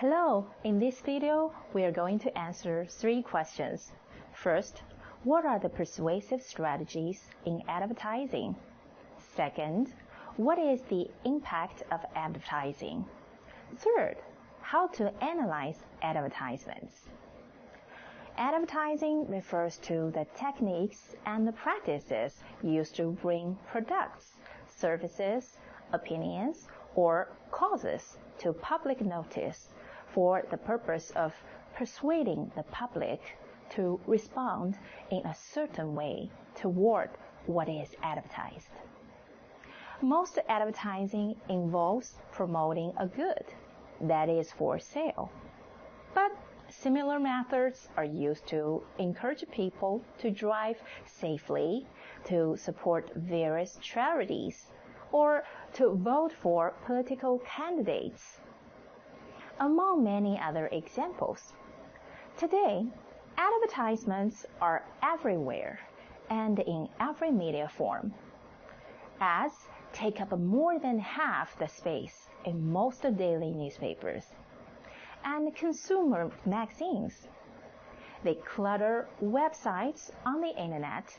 Hello, in this video, we are going to answer 3 questions. First, what are the persuasive strategies in advertising? Second, what is the impact of advertising? Third, how to analyze advertisements. Advertising refers to the techniques and the practices used to bring products, services, opinions, or causes to public notice for the purpose of persuading the public to respond in a certain way toward what is advertised. Most advertising involves promoting a good that is for sale, but similar methods are used to encourage people to drive safely, to support various charities, or to vote for political candidates, among many other examples. Today, advertisements are everywhere and in every media form. Ads take up more than half the space in most daily newspapers and consumer magazines. They clutter websites on the internet.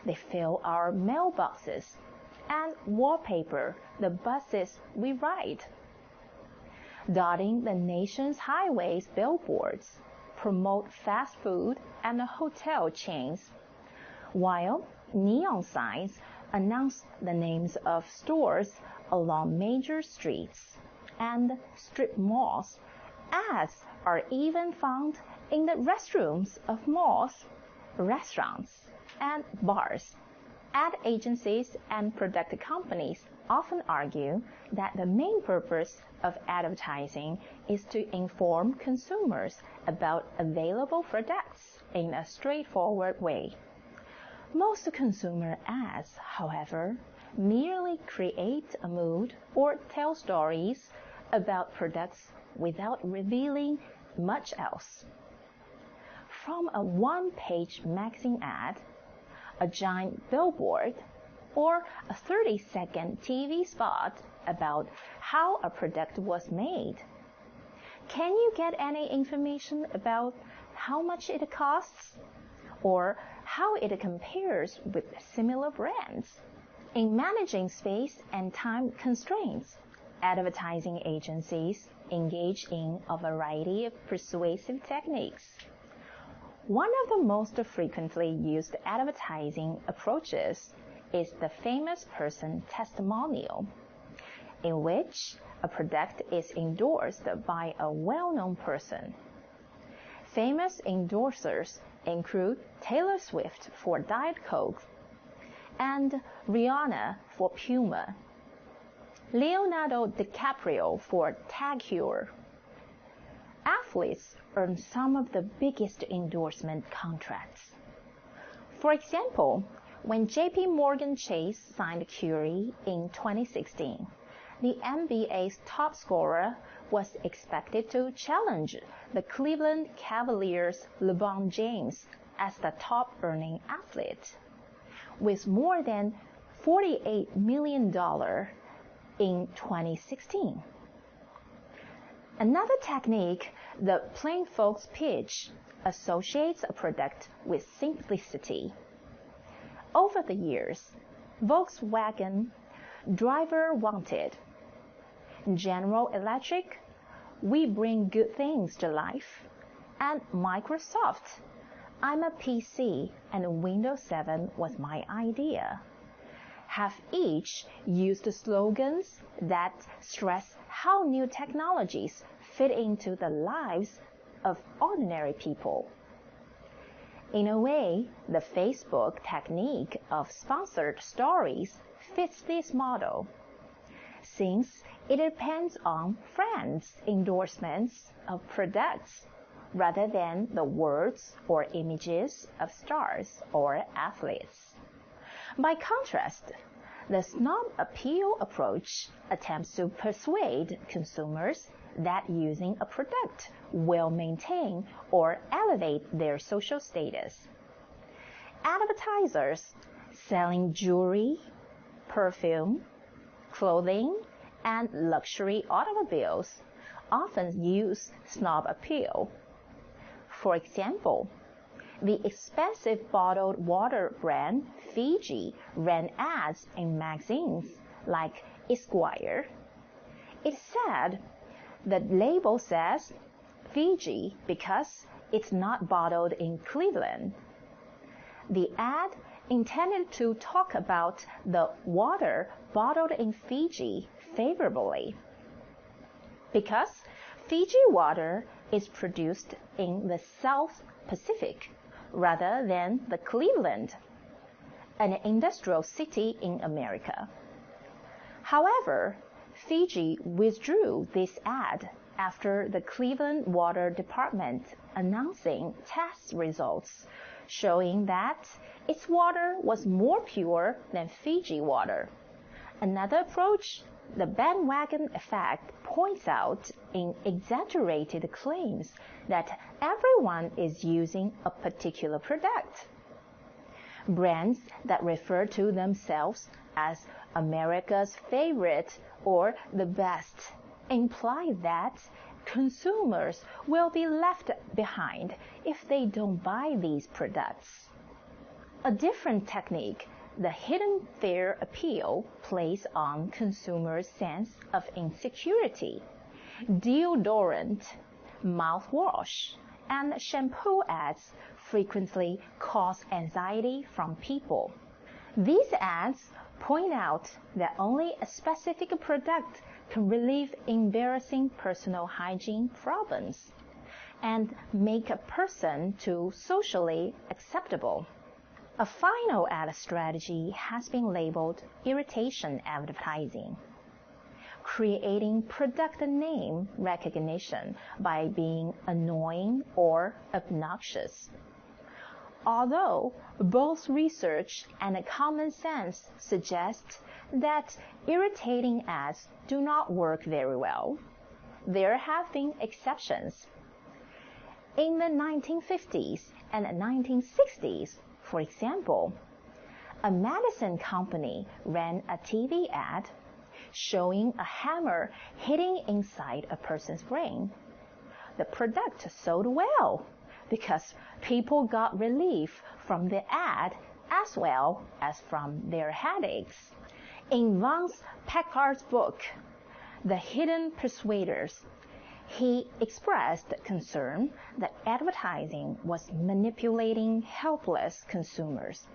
They fill our mailboxes and wallpaper the buses we ride. Dotting the nation's highways, billboards promote fast food and hotel chains, while neon signs announce the names of stores along major streets and strip malls. Ads are even found in the restrooms of malls, restaurants, and bars. Ad agencies and product companies often argue that the main purpose of advertising is to inform consumers about available products in a straightforward way. Most consumer ads, however, merely create a mood or tell stories about products without revealing much else. From a one-page magazine ad, a giant billboard, or a 30-second TV spot about how a product was made, can you get any information about how much it costs or how it compares with similar brands? In managing space and time constraints, advertising agencies engage in a variety of persuasive techniques. One of the most frequently used advertising approaches is the famous person testimonial, in which a product is endorsed by a well-known person. Famous endorsers include Taylor Swift for Diet Coke and Rihanna for Puma, Leonardo DiCaprio for TAG Heuer. Athletes earn some of the biggest endorsement contracts. For example, when JP Morgan Chase signed Curry in 2016, the NBA's top scorer was expected to challenge the Cleveland Cavaliers' LeBron James as the top-earning athlete, with more than $48 million in 2016. Another technique, the plain folks pitch, associates a product with simplicity. Over the years, Volkswagen, Driver Wanted, General Electric, We Bring Good Things to Life, and Microsoft, I'm a PC and Windows 7 was my idea, have each used slogans that stress how new technologies fit into the lives of ordinary people. In a way, the Facebook technique of sponsored stories fits this model, since it depends on friends' endorsements of products rather than the words or images of stars or athletes. By contrast, the snob appeal approach attempts to persuade consumers that using a product will maintain or elevate their social status. Advertisers selling jewelry, perfume, clothing, and luxury automobiles often use snob appeal. For example, the expensive bottled water brand Fiji ran ads in magazines like Esquire. It said, the label says Fiji because it's not bottled in Cleveland. The ad intended to talk about the water bottled in Fiji favorably. Because Fiji water is produced in the South Pacific rather than the Cleveland, an industrial city in America. However, Fiji withdrew this ad after the Cleveland Water Department announcing test results showing that its water was more pure than Fiji water. Another approach, the bandwagon effect, points out in exaggerated claims that everyone is using a particular product. Brands that refer to themselves as America's favorite or the best imply that consumers will be left behind if they don't buy these products. A different technique, the hidden fear appeal, plays on consumers' sense of insecurity. Deodorant, mouthwash, and shampoo ads frequently cause anxiety from people. These ads point out that only a specific product can relieve embarrassing personal hygiene problems and make a person too socially acceptable. A final ad strategy has been labeled irritation advertising, creating product name recognition by being annoying or obnoxious. Although both research and common sense suggest that irritating ads do not work very well, there have been exceptions. In the 1950s and 1960s, for example, a medicine company ran a TV ad showing a hammer hitting inside a person's brain. The product sold well because people got relief from the ad as well as from their headaches. In Vance Packard's book, The Hidden Persuaders, he expressed concern that advertising was manipulating helpless consumers,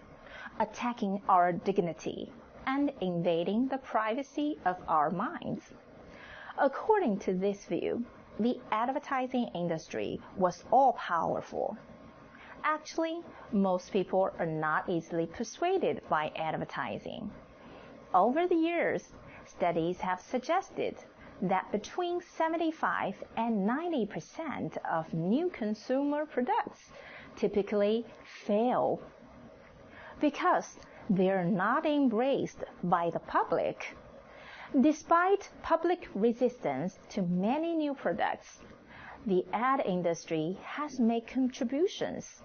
attacking our dignity, and invading the privacy of our minds. According to this view, the advertising industry was all-powerful. Actually, most people are not easily persuaded by advertising. Over the years, studies have suggested that between 75 and 90% of new consumer products typically fail because they're not embraced by the public. Despite public resistance to many new products, the ad industry has made contributions.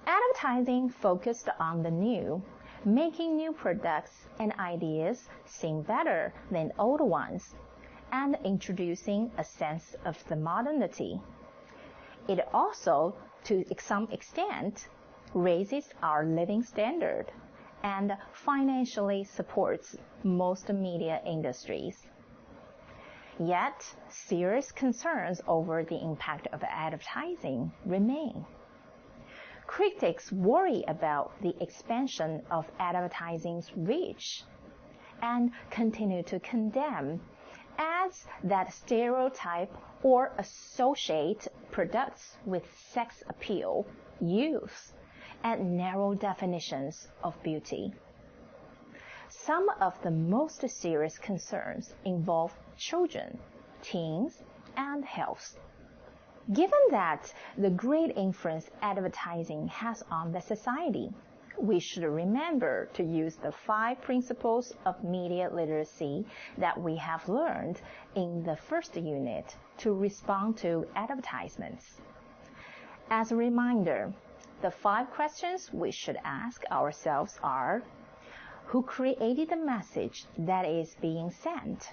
Advertising focused on the new, making new products and ideas seem better than old ones, and introducing a sense of the modernity. It also, to some extent, raises our living standard and financially supports most media industries. Yet, serious concerns over the impact of advertising remain. Critics worry about the expansion of advertising's reach and continue to condemn ads that stereotype or associate products with sex appeal, youth, and narrow definitions of beauty. Some of the most serious concerns involve children, teens, and health. Given that the great influence advertising has on the society, we should remember to use the 5 principles of media literacy that we have learned in the first unit to respond to advertisements. As a reminder, the 5 questions we should ask ourselves are: who created the message that is being sent?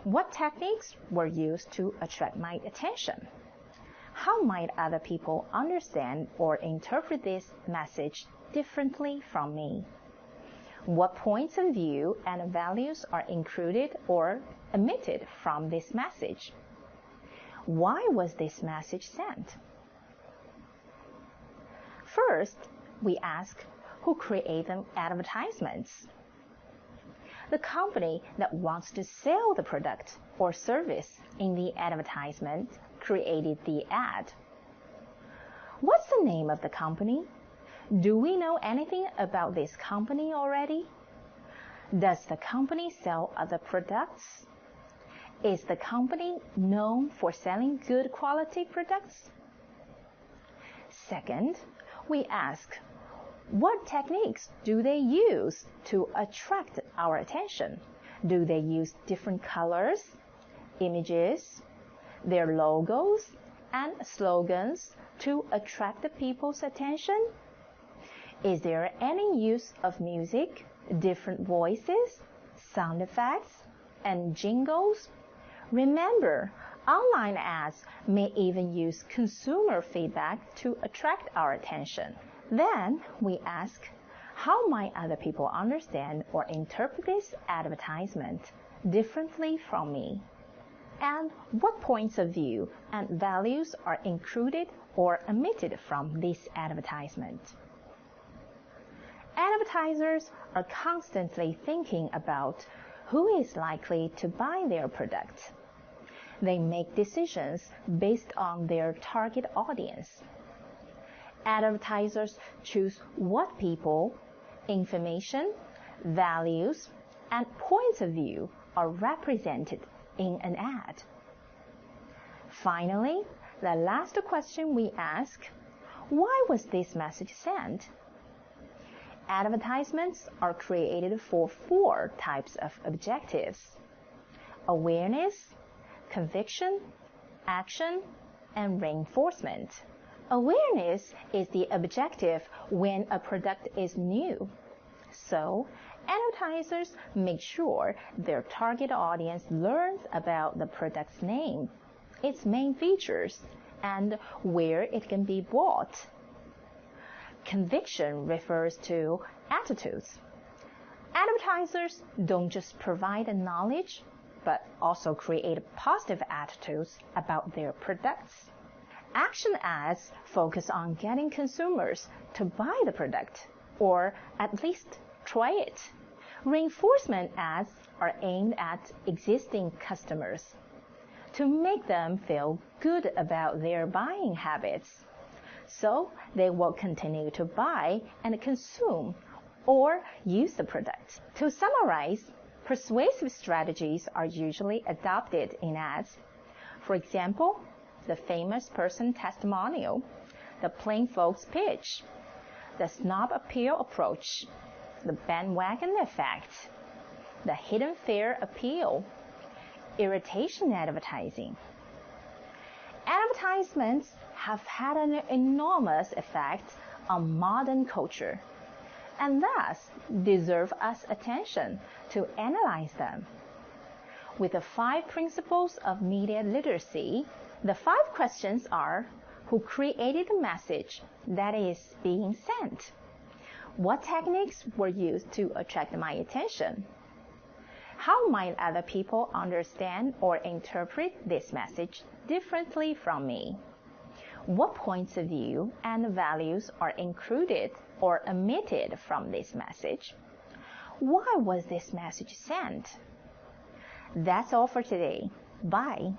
What techniques were used to attract my attention? How might other people understand or interpret this message differently from me? What points of view and values are included or omitted from this message? Why was this message sent? First, we ask who created the advertisements. The company that wants to sell the product or service in the advertisement created the ad. What's the name of the company? Do we know anything about this company already? Does the company sell other products? Is the company known for selling good quality products? Second, we ask, what techniques do they use to attract our attention? Do they use different colors, images, their logos, and slogans to attract the people's attention? Is there any use of music, different voices, sound effects, and jingles? Remember, online ads may even use consumer feedback to attract our attention. Then we ask, how might other people understand or interpret this advertisement differently from me? And what points of view and values are included or omitted from this advertisement? Advertisers are constantly thinking about who is likely to buy their product. They make decisions based on their target audience. Advertisers choose what people, information, values, and points of view are represented in an ad. Finally, the last question we ask, why was this message sent? Advertisements are created for 4 types of objectives: awareness, conviction, action, and reinforcement. Awareness is the objective when a product is new. So, advertisers make sure their target audience learns about the product's name, its main features, and where it can be bought. Conviction refers to attitudes. Advertisers don't just provide knowledge, but also create positive attitudes about their products. Action ads focus on getting consumers to buy the product, or at least try it. Reinforcement ads are aimed at existing customers to make them feel good about their buying habits, so they will continue to buy and consume or use the product. To summarize, persuasive strategies are usually adopted in ads. For example, the famous person testimonial, the plain folks pitch, the snob appeal approach, the bandwagon effect, the hidden fare appeal, irritation advertising. Advertisements have had an enormous effect on modern culture, and thus deserve us attention to analyze them. With the 5 principles of media literacy, the 5 questions are: who created the message that is being sent? What techniques were used to attract my attention? How might other people understand or interpret this message differently from me? What points of view and values are included or omitted from this message? Why was this message sent? That's all for today. Bye.